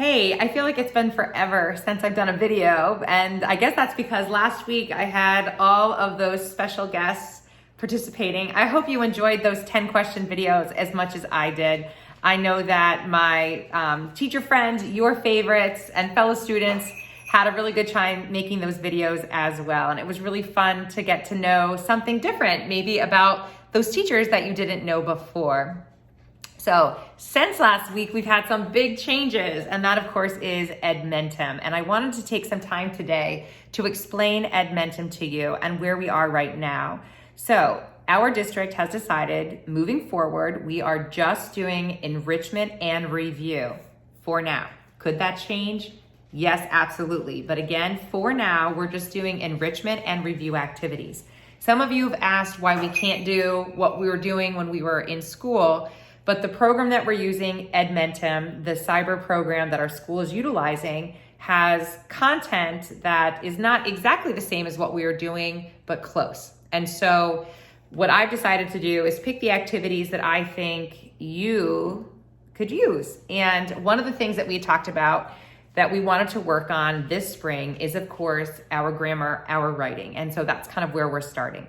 Hey, I feel like it's been forever since I've done a video, and I guess that's because last week I had all of those special guests participating. I hope you enjoyed those 10 question videos as much as I did. I know that my teacher friends, your favorites, and fellow students had a really good time making those videos as well. And it was really fun to get to know something different, maybe about those teachers that you didn't know before. So since last week, we've had some big changes, and that of course is Edmentum. And I wanted to take some time today to explain Edmentum to you and where we are right now. So our district has decided moving forward, we are just doing enrichment and review for now. Could that change? Yes, absolutely. But again, for now, we're just doing enrichment and review activities. Some of you have asked why we can't do what we were doing when we were in school. But the program that we're using, Edmentum, the cyber program that our school is utilizing, has content that is not exactly the same as what we are doing, but close. And so what I've decided to do is pick the activities that I think you could use. And one of the things that we talked about that we wanted to work on this spring is, of course, our grammar, our writing. And so that's kind of where we're starting.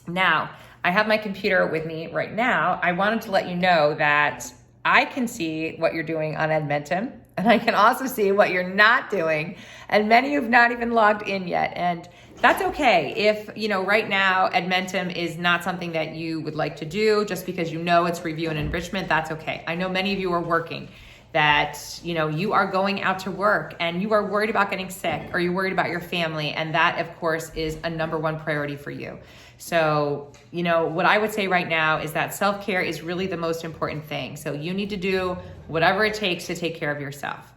Now, I have my computer with me right now. I wanted to let you know that I can see what you're doing on Edmentum, and I can also see what you're not doing. And many of you have not even logged in yet. And that's okay. If, right now Edmentum is not something that you would like to do just because it's review and enrichment, that's okay. I know many of you are working, that you are going out to work and you are worried about getting sick, or you're worried about your family, and that of course is a number one priority for you. So what I would say right now is that self-care is really the most important thing. So you need to do whatever it takes to take care of yourself.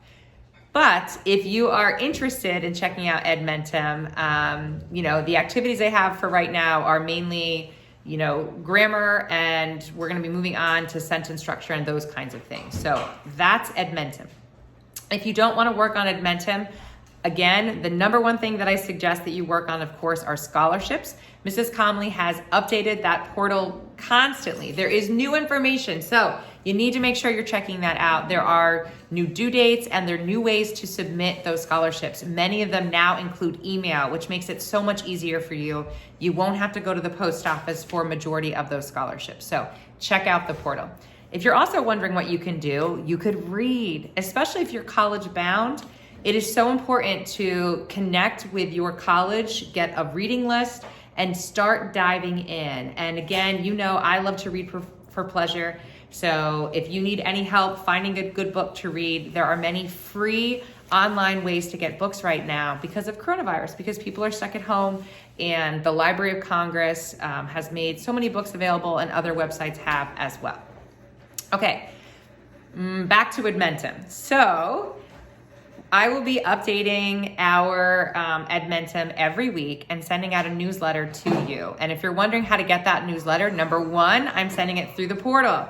But if you are interested in checking out Edmentum, the activities I have for right now are mainly grammar, and we're going to be moving on to sentence structure and those kinds of things. So that's Edmentum. If you don't want to work on Edmentum, again, the number one thing that I suggest that you work on, of course, are scholarships. Mrs. Comley has updated that portal constantly. There is new information, so you need to make sure you're checking that out. There are new due dates and there are new ways to submit those scholarships. Many of them now include email, which makes it so much easier for you. You won't have to go to the post office for a majority of those scholarships. So check out the portal. If you're also wondering what you can do, you could read, especially if you're college bound. It is so important to connect with your college, get a reading list, and start diving in. And again, I love to read for pleasure. So if you need any help finding a good book to read, there are many free online ways to get books right now because of coronavirus, because people are stuck at home, and the Library of Congress has made so many books available, and other websites have as well. Okay, back to Edmentum. So I will be updating our Edmentum every week and sending out a newsletter to you. And if you're wondering how to get that newsletter, number one, I'm sending it through the portal.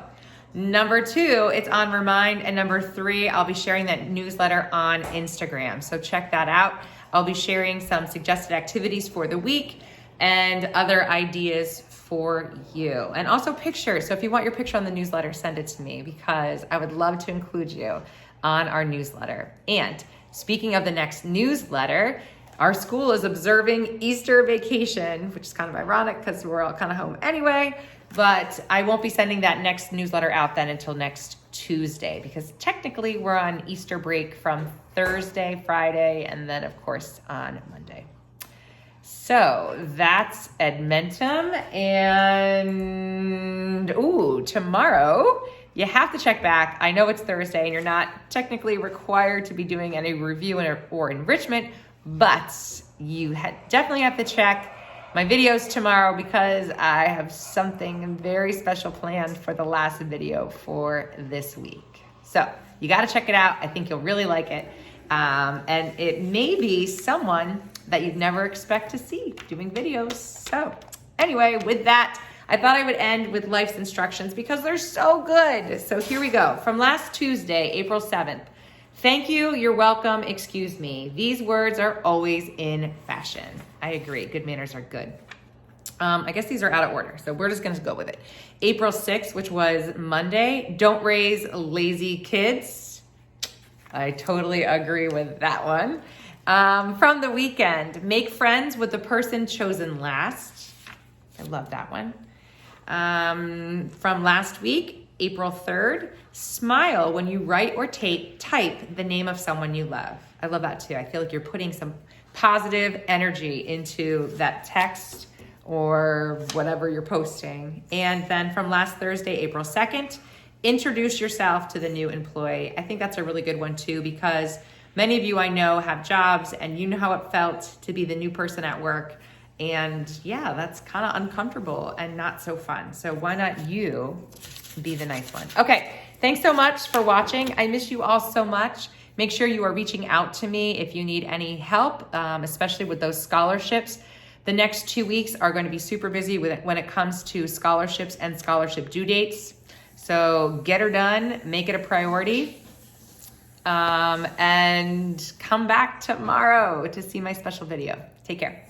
Number two, it's on Remind. And number three, I'll be sharing that newsletter on Instagram. So check that out. I'll be sharing some suggested activities for the week and other ideas for you. And also pictures. So if you want your picture on the newsletter, send it to me, because I would love to include you on our newsletter. And speaking of the next newsletter, our school is observing Easter vacation, which is kind of ironic because we're all kind of home anyway, but I won't be sending that next newsletter out then until next Tuesday, because technically we're on Easter break from Thursday, Friday, and then of course on Monday. So that's Edmentum. And tomorrow you have to check back. I know it's Thursday and you're not technically required to be doing any review or enrichment, but you definitely have to check my videos tomorrow, because I have something very special planned for the last video for this week. So you got to check it out. I think you'll really like it. And it may be someone that you'd never expect to see doing videos. So anyway, with that, I thought I would end with life's instructions because they're so good. So here we go. From last Tuesday, April 7th. Thank you, you're welcome, excuse me. These words are always in fashion. I agree, good manners are good. I guess these are out of order, so we're just gonna go with it. April 6th, which was Monday, don't raise lazy kids. I totally agree with that one. From the weekend, make friends with the person chosen last. I love that one. From last week, April 3rd, smile when you write or type the name of someone you love. I love that too. I feel like you're putting some positive energy into that text or whatever you're posting. And then from last Thursday, April 2nd, introduce yourself to the new employee. I think that's a really good one too, because many of you I know have jobs and you know how it felt to be the new person at work. And yeah, that's kind of uncomfortable and not so fun. So why not you be the nice one? Okay, thanks so much for watching. I miss you all so much. Make sure you are reaching out to me if you need any help, especially with those scholarships. The next 2 weeks are going to be super busy when it comes to scholarships and scholarship due dates. So get her done, make it a priority, and come back tomorrow to see my special video. Take care.